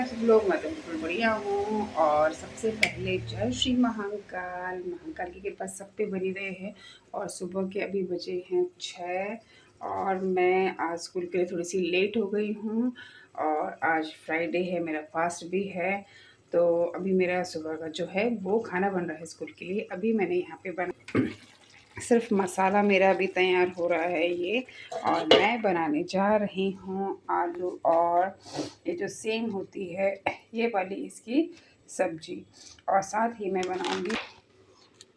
सब लोग। मैं तो बिल्कुल बढ़िया हूँ। और सबसे पहले जय श्री महाकाल। महाकाल की कृपा सब पे बनी रहे है। और सुबह के अभी बजे हैं 6 और मैं आज स्कूल के लिए थोड़ी सी लेट हो गई हूँ। और आज फ्राइडे है, मेरा फास्ट भी है। तो अभी मेरा सुबह का जो है वो खाना बन रहा है स्कूल के लिए। अभी मैंने यहाँ पे बना सिर्फ मसाला मेरा अभी तैयार हो रहा है ये। और मैं बनाने जा रही हूँ आलू और ये जो सेम होती है ये वाली इसकी सब्जी। और साथ ही मैं बनाऊंगी,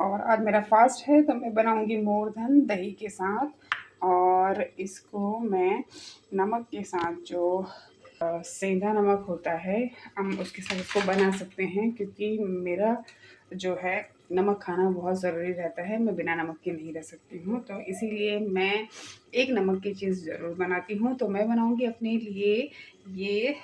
और आज मेरा फास्ट है तो मैं बनाऊंगी मोरधन दही के साथ। और इसको मैं नमक के साथ, जो सेंधा नमक होता है, हम उसके साथ इसको बना सकते हैं। क्योंकि मेरा जो है नमक खाना बहुत ज़रूरी रहता है, मैं बिना नमक के नहीं रह सकती हूँ। तो इसीलिए मैं एक नमक की चीज़ ज़रूर बनाती हूँ। तो मैं बनाऊँगी अपने लिए ये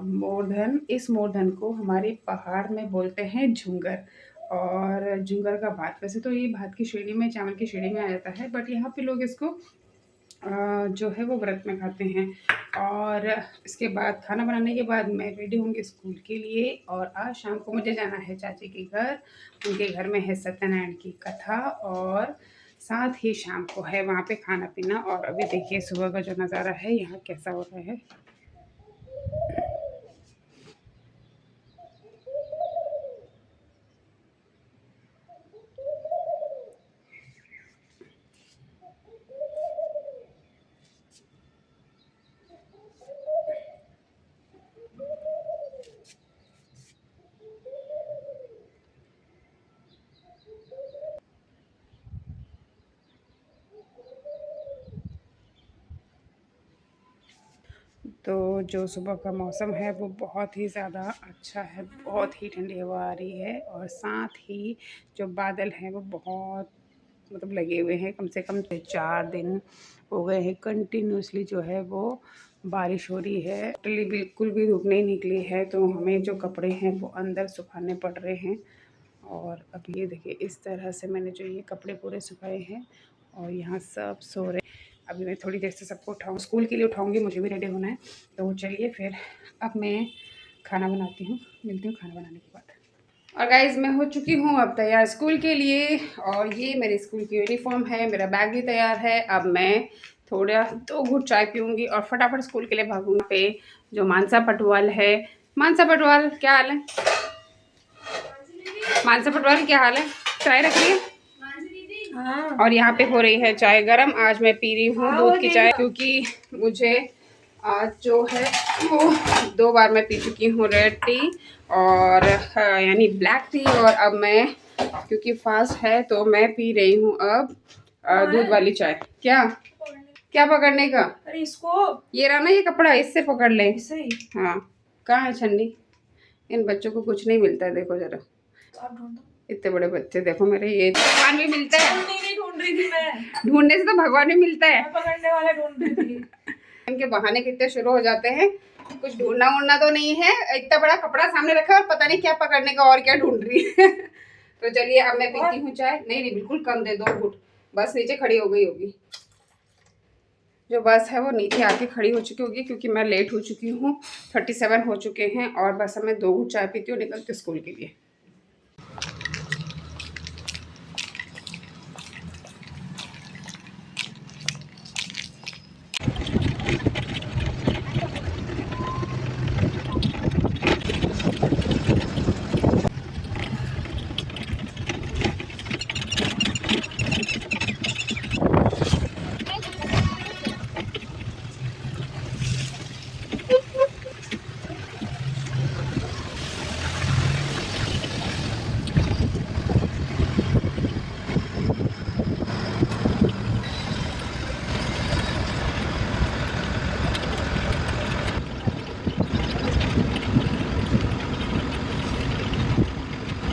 मोरधन। इस मोरधन को हमारे पहाड़ में बोलते हैं झुंगर। और झुंगर का भात, वैसे तो ये भात की श्रेणी में, चावल की श्रेणी में आ जाता है, बट यहाँ पे लोग इसको जो है वो व्रत में खाते हैं। और इसके बाद खाना बनाने के बाद मैं रेडी होंगी स्कूल के लिए। और आज शाम को मुझे जाना है चाची के घर। उनके घर में है सत्यनारायण की कथा, और साथ ही शाम को है वहाँ पे खाना पीना। और अभी देखिए सुबह का जो नज़ारा है यहाँ कैसा हो रहा है। तो जो सुबह का मौसम है वो बहुत ही ज़्यादा अच्छा है, बहुत ही ठंडी हवा आ रही है। और साथ ही जो बादल हैं वो बहुत मतलब लगे हुए हैं। कम से कम 4 दिन हो गए हैं कंटिन्यूसली जो है वो बारिश हो रही है। टोटली बिल्कुल भी धूप नहीं निकली है, तो हमें जो कपड़े हैं वो अंदर सुखाने पड़ रहे हैं। और अब ये देखिए इस तरह से मैंने जो ये कपड़े पूरे सुखाए हैं, और यहाँ सब सो रहे। अभी मैं थोड़ी देर से सबको उठाऊँ, स्कूल के लिए उठाऊँगी, मुझे भी रेडी होना है। तो चलिए फिर अब मैं खाना बनाती हूँ, मिलती हूँ खाना बनाने के बाद। और गाइज़ मैं हो चुकी हूँ अब तैयार स्कूल के लिए। और ये मेरे स्कूल की यूनिफॉर्म है, मेरा बैग भी तैयार है। अब मैं थोड़ा 2 घूंट चाय पीऊँगी और फटाफट स्कूल के लिए भागूँगी। पे जो मानसा पटवाल है, मानसा पटवाल क्या हाल है? मानसा पटवाल क्या हाल है? चाय रखिए। हाँ। और यहाँ पे हो रही है चाय गरम। आज मैं पी रही हूँ दूध की चाय, क्योंकि मुझे आज जो है वो 2 बार मैं पी चुकी हूँ रेड टी और यानी ब्लैक टी। और अब मैं क्योंकि फास्ट है तो मैं पी रही हूँ अब दूध वाली चाय। क्या क्या पकड़ने का? अरे इसको, ये रहा ना ये कपड़ा, इससे पकड़ ले। इससे ही? हाँ। कहाँ है छन्नी? इन बच्चों को कुछ नहीं मिलता है, देखो जरा। आप ढूंढो, इतने बड़े बच्चे देखो मेरे। ये भगवान भी मिलता है। नहीं ढूंढ रही थी मैं, ढूंढने से तो भगवान भी मिलता है। मैं पकड़ने वाला ढूंढ रही थी। इनके बहाने कितने शुरू हो जाते हैं। कुछ ढूंढना वूढना तो नहीं है, इतना बड़ा कपड़ा सामने रखा और पता नहीं क्या पकड़ने का और क्या ढूंढ रही है। तो चलिए अब मैं पीती हूँ चाय। नहीं नहीं बिल्कुल कम दे, 2 घूंट बस। नीचे खड़ी हो गई होगी, जो बस है वो नीचे आके खड़ी हो चुकी होगी, क्योंकि मैं लेट हो चुकी हूँ। 37 हो चुके हैं। और बस अब मैं 2 घूंट चाय पीती हूँ, निकलती स्कूल के लिए।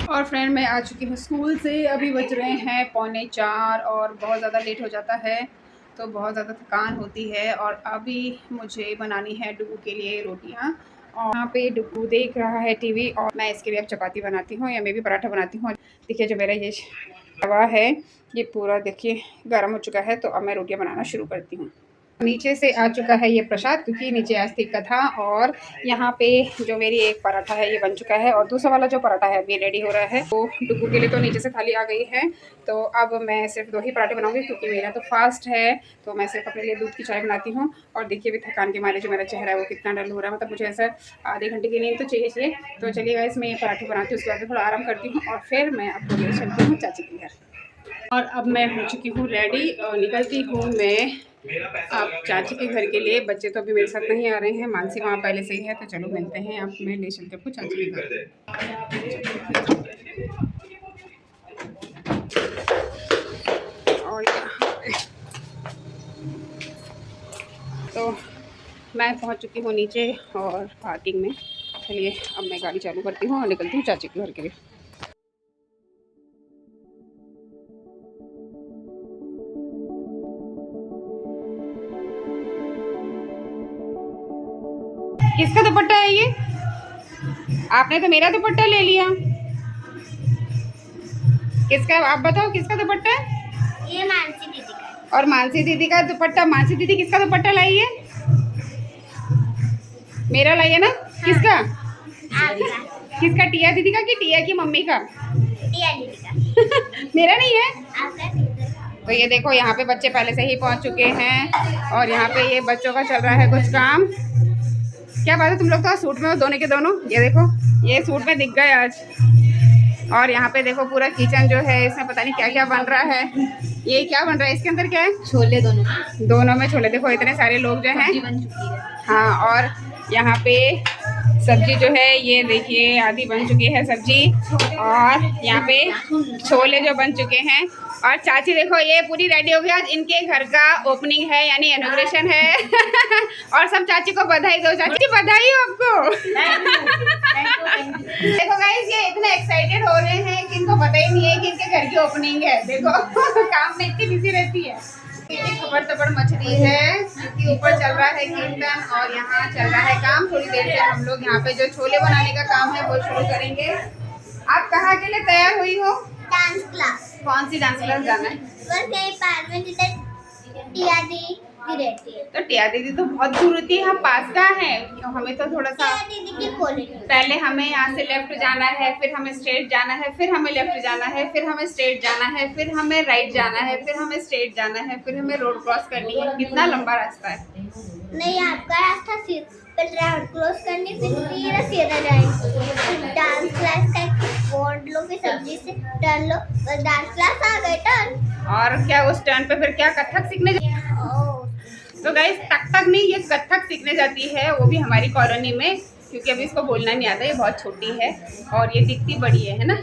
और फ्रेंड मैं आ चुकी हूँ स्कूल से। अभी बज रहे हैं 3:45 और बहुत ज़्यादा लेट हो जाता है तो बहुत ज़्यादा थकान होती है। और अभी मुझे बनानी है डुगू के लिए रोटियाँ। और यहाँ पे डुगू देख रहा है टीवी, और मैं इसके लिए अब चपाती बनाती हूँ या मैं भी पराठा बनाती हूँ। देखिए जो मेरा ये तवा है ये पूरा देखिए गर्म हो चुका है, तो अब मैं रोटियाँ बनाना शुरू करती हूँ। नीचे से आ चुका है ये प्रसाद, क्योंकि नीचे आस्तिक का था। और यहाँ पे जो मेरी एक पराठा है ये बन चुका है, और दूसरा वाला जो पराठा है अभी रेडी हो रहा है। तो डुगू के लिए तो नीचे से थाली आ गई है। तो अब मैं सिर्फ 2 ही पराठे बनाऊंगी, क्योंकि मेरा तो फास्ट है। तो मैं सिर्फ अपने लिए दूध की चाय बनाती हूँ। और देखिए अभी थकान के मारे जो मेरा चेहरा है वो कितना डल हो रहा है, मतलब मुझे ऐसा आधे घंटे की नींद तो चाहिए। तो चलिए गाइस, मैं ये पराठे बनाती हूँ, उसके बाद थोड़ा आराम करती हूँ, और फिर मैं आपको ले चलती हूँ चाची के घर। और अब मैं हो चुकी हूँ रेडी और निकलती हूँ मैं अब चाची के घर के लिए। बच्चे तो अभी मेरे साथ नहीं आ रहे हैं, मानसी वहाँ पहले से ही है। तो चलो मिलते हैं, अब मैं ले चलती हूँ चाची के घर। और तो मैं पहुँच चुकी हूँ नीचे और पार्किंग में। चलिए अब मैं गाड़ी चालू करती हूँ और निकलती हूँ चाची के घर के लिए। किसका दुपट्टा है ये? आपने तो मेरा दुपट्टा ले लिया। किसका, आप बताओ किसका दुपट्टा है? ये मानसी दीदी का। और मानसी दीदी का दुपट्टा। मानसी दीदी किसका दुपट्टा लाई है? मेरा लाई है ना। हाँ। किसका? आपका। किसका? टिया दीदी का कि टिया की मम्मी का? टिया दीदी का। मेरा नहीं है आपका। तो ये देखो यहाँ पे बच्चे पहले से ही पहुँच चुके हैं, और यहाँ पे ये बच्चों का चल रहा है कुछ काम। क्या बात है, तुम लोग तो सूट में हो दोनों के दोनों। ये देखो ये सूट में दिख गए आज। और यहाँ पे देखो पूरा किचन जो है इसमें पता नहीं क्या क्या बन रहा है। ये क्या बन रहा है इसके अंदर? क्या है? छोले। दोनों में छोले। देखो इतने सारे लोग जो हैं बन चुकी है। हाँ, और यहाँ पे सब्जी जो है ये देखिए आधी बन चुकी है सब्जी, और यहाँ पे छोले जो बन चुके हैं। और चाची देखो ये पूरी रेडी हो गई, आज इनके घर का ओपनिंग है, यानी इनॉग्रेशन है। और सब चाची को बधाई दो। चाची बधाई हो आपको। देखो गाइस ये इतने एक्साइटेड हो रहे हैं कि इनको पता ही नहीं है कि इनके घर की ओपनिंग है। देखो काम में इतनी बिजी रहती है। खबर तबड़ मच रही है, क्योंकि ऊपर चल रहा है कीर्तन और यहाँ चल रहा है काम। थोड़ी देर से हम लोग यहाँ पे जो छोले बनाने का काम है वो शुरू करेंगे। आप कहाँ के लिए तैयार हुई हो? Dance class. कौन सी डांस क्लास जाना है? बस यही पास में जिधर टिया दीदी रहती है। तो टिया दीदी तो बहुत दूर होती है, हम पास का है। हमें तो थोड़ा सा टिया दीदी की कॉलेज। पहले हमें यहाँ से लेफ्ट जाना है, फिर हमें स्ट्रेट जाना है, फिर हमें लेफ्ट जाना है, फिर हमें स्ट्रेट जाना है, फिर हमें राइट जाना है, फिर हमें स्ट्रेट जाना है, फिर हमें रोड क्रॉस करनी है। कितना लंबा रास्ता है। नहीं आपका रास्ता पहले रोड क्रॉस करनी, फिर सीधा जाएंगे। डांस क्लास का बोर्ड लो, फिर सब्जी से टर्न लो, बस डांस क्लास आ गए टर्न। और क्या उस टर्न पे फिर क्या कथक सीखने तो गाइस तक नहीं, ये कथक सीखने जाती है, वो भी हमारी कॉलोनी में, क्योंकि अभी इसको बोलना नहीं आता, ये बहुत छोटी है और ये दिखती बड़ी है ना।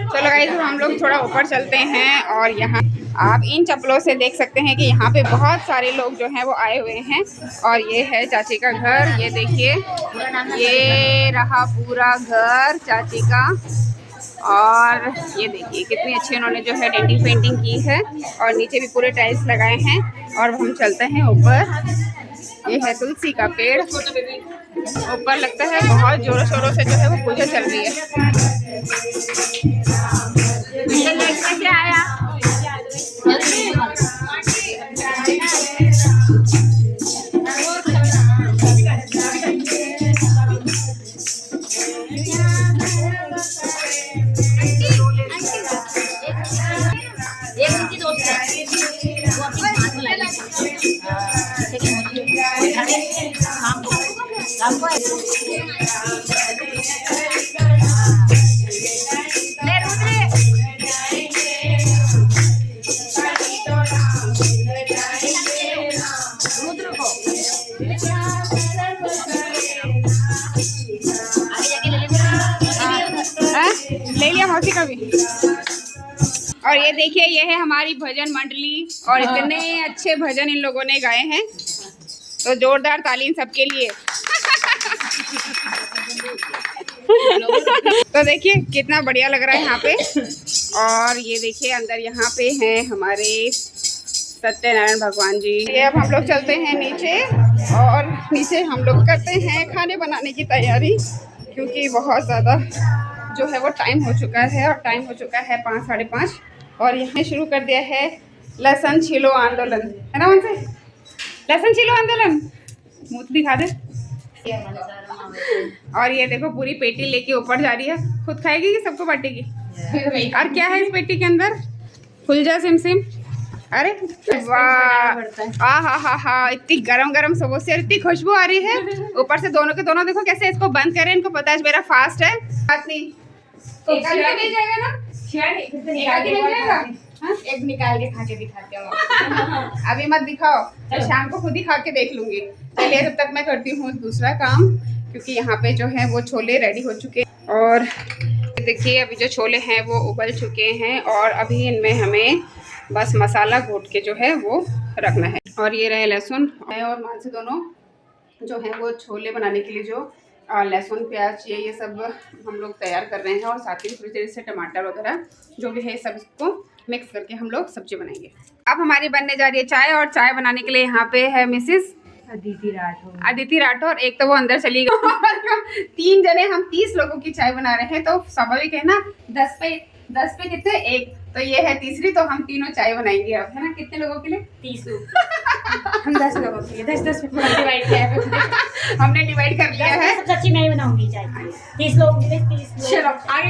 चलो गाइस हम लोग थोड़ा ऊपर चलते हैं, और यहाँ आप इन चप्पलों से देख सकते हैं कि यहाँ पे बहुत सारे लोग जो हैं वो आए हुए हैं। और ये है चाची का घर, ये देखिए ये रहा पूरा घर चाची का। और ये देखिए कितनी अच्छी उन्होंने जो है डेंटिंग पेंटिंग की है, और नीचे भी पूरे टाइल्स लगाए हैं। और हम चलते हैं ऊपर। ये है तुलसी का पेड़, ऊपर लगता है बहुत जोरों शोरों से जो है वो पूजा चल रही है। कैसे आया? ले लिया मौसी का भी। और ये देखिए ये है हमारी भजन मंडली, और इतने अच्छे भजन इन लोगों ने गाए हैं, तो जोरदार तालीम सबके लिए। तो देखिए कितना बढ़िया लग रहा है यहाँ पे। और ये देखिए अंदर यहाँ पे हैं हमारे सत्यनारायण भगवान जी। ये अब हम लोग चलते हैं नीचे, और नीचे हम लोग करते हैं खाने बनाने की तैयारी, क्योंकि बहुत ज़्यादा जो है वो टाइम हो चुका है, और टाइम हो चुका है 5 साढ़े 5। और यहाँ शुरू कर दिया है लहसुन छीलो आंदोलन है ना, उनसे लहसुन छीलो आंदोलन मुँह तो दिखा दे। और ये देखो पूरी पेटी लेके ऊपर जा रही है, खुद खाएगी कि सबको बांटेगी? और क्या है इस पेटी के अंदर? खुल जा सिम सिम। अरे वाह, हा इतनी गरम गरम समोसे और इतनी खुशबू आ रही है ऊपर से। दोनों के दोनों देखो कैसे इसको बंद करें, इनको पता है मेरा फास्ट है। बात नहीं, एक मिल जाएगा ना, मिल जाएगा। एक निकाल के खा के दिखाते हो। अभी मत दिखाओ, मैं शाम को खुद ही खा के देख लूंगी। चलिए तब तक मैं करती हूँ दूसरा काम, क्योंकि यहाँ पे जो है वो छोले रेडी हो चुके हैं। और देखिए अभी जो छोले हैं वो उबल चुके हैं और अभी इनमें हमें बस मसाला घोट के जो है वो रखना है। और ये रहे लहसुन और मांसी दोनों जो है वो छोले बनाने के लिए जो लहसुन प्याज ये सब हम लोग तैयार कर रहे हैं। और साथ ही थोड़ी देर से टमाटर वगैरह जो भी है सब इसको मिक्स करके हम लोग सब्जी बनाएंगे। अब हमारी बनने जा रही है चाय, और चाय बनाने के लिए यहाँ पे है मिसेस अदिति राठौर। एक तो वो अंदर चली गई। 3 जने हम 30 लोगों की चाय बना रहे हैं, तो स्वाभाविक है ना। 10 पे कितने? 1, तो ये है तीसरी। तो हम तीनों चाय बनाएंगे अब, है ना। कितने लोगों के लिए? 30 लोग। हम 10 लोगों के लिए 10 पे डिवाइड किया है। हमने डिवाइड कर दिया है। सबसे अच्छी मैं ही बनाऊंगी चाय, 30 लोगों के लिए 30 लोग। चलो आगे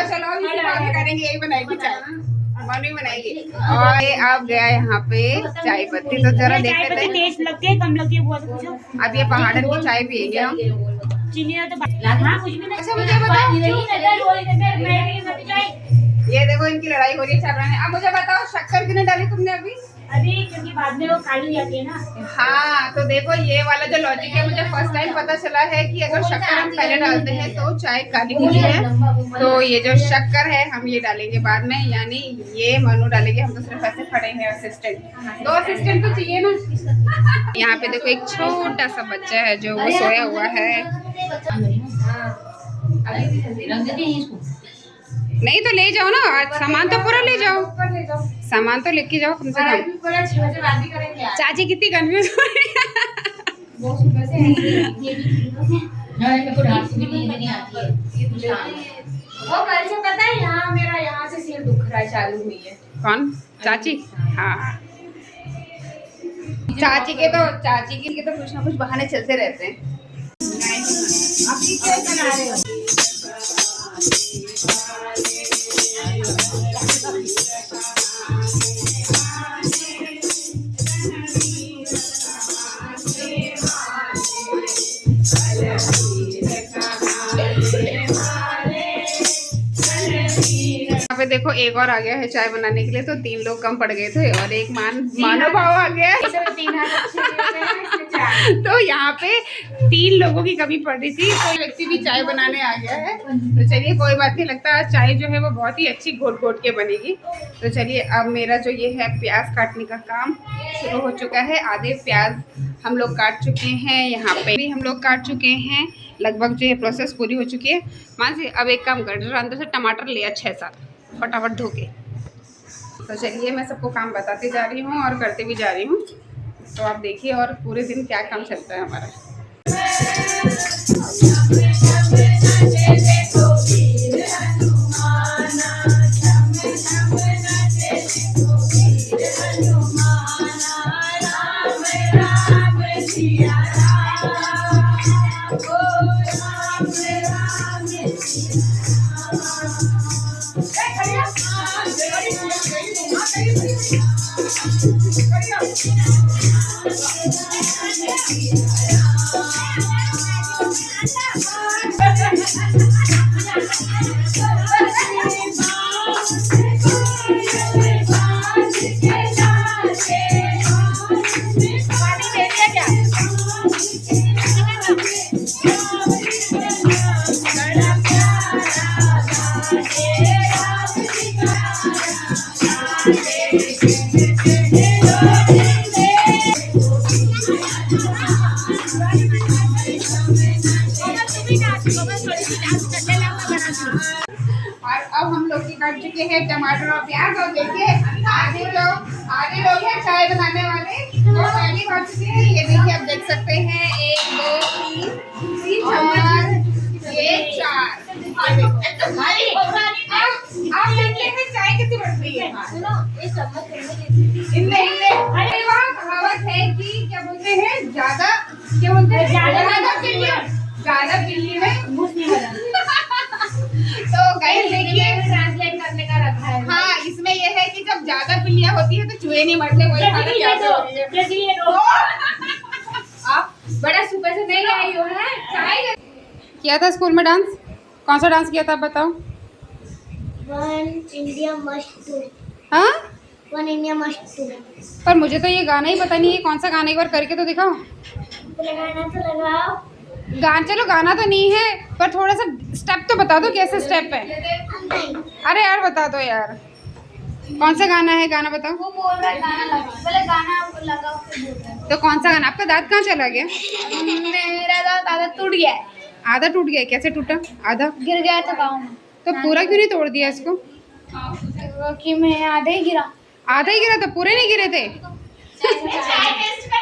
चलो करेंगे, यही बनाएगी चाय, मम्मी बनाएगी। और अब गया यहाँ पे चाय पत्ती, तो जरा देख लेते हैं टेस्ट लगती है कम लगती है बुआ से पूछो। अब ये पहाड़न की चाय पियेंगे हम। चीनी तो हाँ कुछ भी नहीं। अच्छा मुझे बताओ, ये देखो इनकी लड़ाई हो रही है चाय बनाने। अब मुझे बताओ शक्कर कितने डाली तुमने अभी? अभी क्योंकि बाद में वो काली जाती है ना। हाँ तो देखो ये वाला जो लॉजिक है, मुझे फर्स्ट टाइम पता चला है कि अगर शक्कर हम पहले डालते हैं तो चाय काली होती है। तो ये जो शक्कर है हम ये डालेंगे बाद में, यानी ये मनु डालेंगे। हम तो सिर्फ ऐसे खड़े हैं असिस्टेंट, 2 असिस्टेंट तो चाहिए ना। यहाँ पे देखो एक छोटा सा बच्चा है जो वो सोया हुआ है। नहीं तो ले जाओ ना, सामान तो पूरा ले जाओ, सामान तो लेके जाओ कम से कम। चाची कितनी कंफ्यूज हो रही वो कल से पता है यहाँ मेरा यहाँ से सिर दुख रहा है, चालू हुई है। कौन? चाची? हाँ चाची के तो कुछ ना कुछ बहाने चलते रहते हैं। आप क्या बना रहे हो? पे देखो एक और आ गया है चाय बनाने के लिए, तो 3 लोग कम पड़ गए थे और एक मानव भाव आ गया है। तो यहाँ पे 3 लोगों की कमी पड़ रही थी, कोई व्यक्ति भी चाय बनाने आ गया है। तो चलिए कोई बात नहीं, लगता है चाय जो है वो बहुत ही अच्छी घोट घोट के बनेगी। तो चलिए अब मेरा जो ये है प्याज काटने का काम शुरू हो चुका है। आधे प्याज हम लोग काट चुके हैं, यहाँ पे भी हम लोग काट चुके हैं। लगभग जो है प्रोसेस पूरी हो चुकी है। मान से अब एक काम कर, अंदर से टमाटर लिया 6-7 फटाफट धो के। तो चलिए मैं सबको काम बताती जा रही हूँ और करते भी जा रही हूँ, तो आप देखिए और पूरे दिन क्या काम चलता है हमारा। और अब हम लोग काट चुके हैं टमाटर और प्याज। और देखिए आधे लोग हैं चाय बनाने वाले, वो पहले काट चुके हैं। ये देखिए आप देख सकते हैं 1 2 3 और ये 4। आप देखिए चाय कितनी बढ़ गई। लिए। सुनो ये चम्मच अरे वहाँ कहावत है कि क्या बोलते हैं, क्या बोलते हैं, ज्यादा बिल्ली में घुस नहीं बना। तो गाइस देखिए, ट्रांसलेट करने का रखा है। हाँ इसमें ये है कि जब ज्यादा बिल्लियाँ होती है तो चूहे नहीं मरते, वही खाना प्यासे हो रही है। आप बड़ा सुबह से नहीं आई हो है चाय। किया था स्कूल में डांस? कौन सा डांस किया था बताओ? वन इंडिया मस्ट डू, हाँ वन इंडिया मस्ट डू। पर मुझे तो ये गाना ही पता नहीं है, कौन सा गाना, एक बार करके तो दिखाओ। लगाना तो लगाओ। चलो गाना तो नहीं है, पर थोड़ा सा स्टेप तो बता दो, कैसे स्टेप है? नहीं, अरे यार बता दो यार, कौन सा गाना है, गाना बताओ। वो बोल रहा है गाना लगाओ, पहले गाना लगाओ फिर बोल रहा है। तो कौन सा गाना? आपका दांत कहाँ चला गया? मेरा दांत आधा टूट गया है। आधा टूट गया? कैसे टूटा आधा? गिर गया था गाँव में, तो पूरा क्यों नहीं तोड़ दिया इसको? कि मैं आधे ही गिरा। आधा ही गिरा था, पूरे नहीं गिरे थे?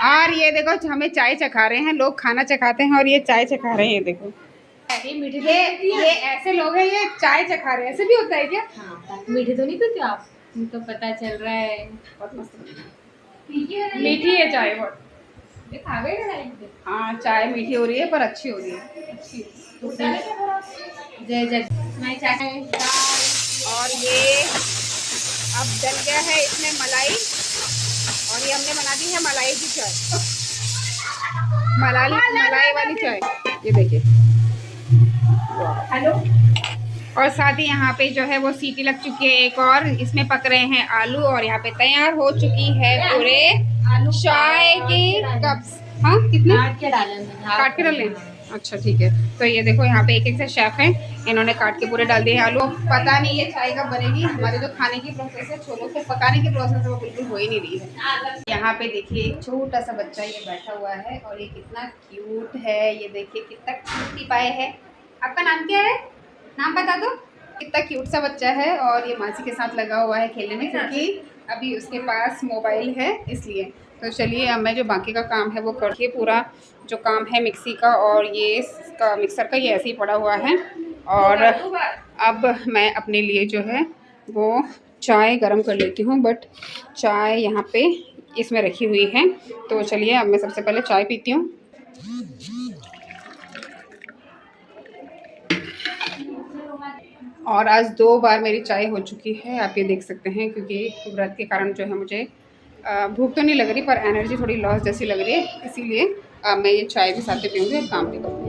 और ये देखो हमें चाय चखा रहे हैं लोग, खाना चखाते हैं और ये चाय चखा रहे हैं, ये देखो। ये ऐसे लोग हैं, ये चाय चखा रहे हैं, ऐसे भी होता है क्या? हाँ, मीठे तो नहीं पीते आप? तो पता चल रहा है। बहुत मस्त मीठी है चाय बहुत। ये खा गए ना लाइट पे? हाँ चाय मीठी हो रही है पर अच्छी हो रही है। अच्छी। जय जय। मैं चाय और ये अब डल गया है इसमें मलाई, और ये हमने बना दी है मलाई की चाय, मलाई वाली चाय, ये देखिए। हेलो। और साथ ही यहाँ पे जो है वो सीटी लग चुकी है एक और, इसमें पक रहे हैं आलू, और यहाँ पे तैयार हो चुकी है पूरे चाय के कप्स। हाँ कितने काट के डाले मैंने। काट के डाले? अच्छा ठीक है। तो ये देखो यहाँ पे एक से शेफ हैं, इन्होंने काट के पूरे डाल दिए हैं आलू। पता नहीं ये चाय कब बनेगी, हमारे जो खाने की प्रोसेस है, छोलों को पकाने की प्रोसेस है, वो बिल्कुल हो ही नहीं रही है। यहाँ पे देखिए एक छोटा सा बच्चा ये बैठा हुआ है, और ये कितना क्यूट है, ये देखिए कितना क्यूट पाए है। आपका नाम क्या है? नाम बता दो। कितना क्यूट सा बच्चा है, और ये मासी के साथ लगा हुआ है खेलने में, क्योंकि अभी उसके पास मोबाइल है इसलिए। तो चलिए अब मैं जो बाकी का काम है वो करके, पूरा जो काम है मिक्सी का और ये इसका मिक्सर का, ये ऐसे ही पड़ा हुआ है। और अब मैं अपने लिए जो है वो चाय गरम कर लेती हूँ, बट चाय यहाँ पे इसमें रखी हुई है। तो चलिए अब मैं सबसे पहले चाय पीती हूँ। और आज 2 बार मेरी चाय हो चुकी है, आप ये देख सकते हैं, क्योंकि व्रत के कारण जो है मुझे भूख तो नहीं लग रही, पर एनर्जी थोड़ी लॉस जैसी लग रही है, इसीलिए मैं ये चाय भी साथ में पीऊँगी और काम भी करूँगी।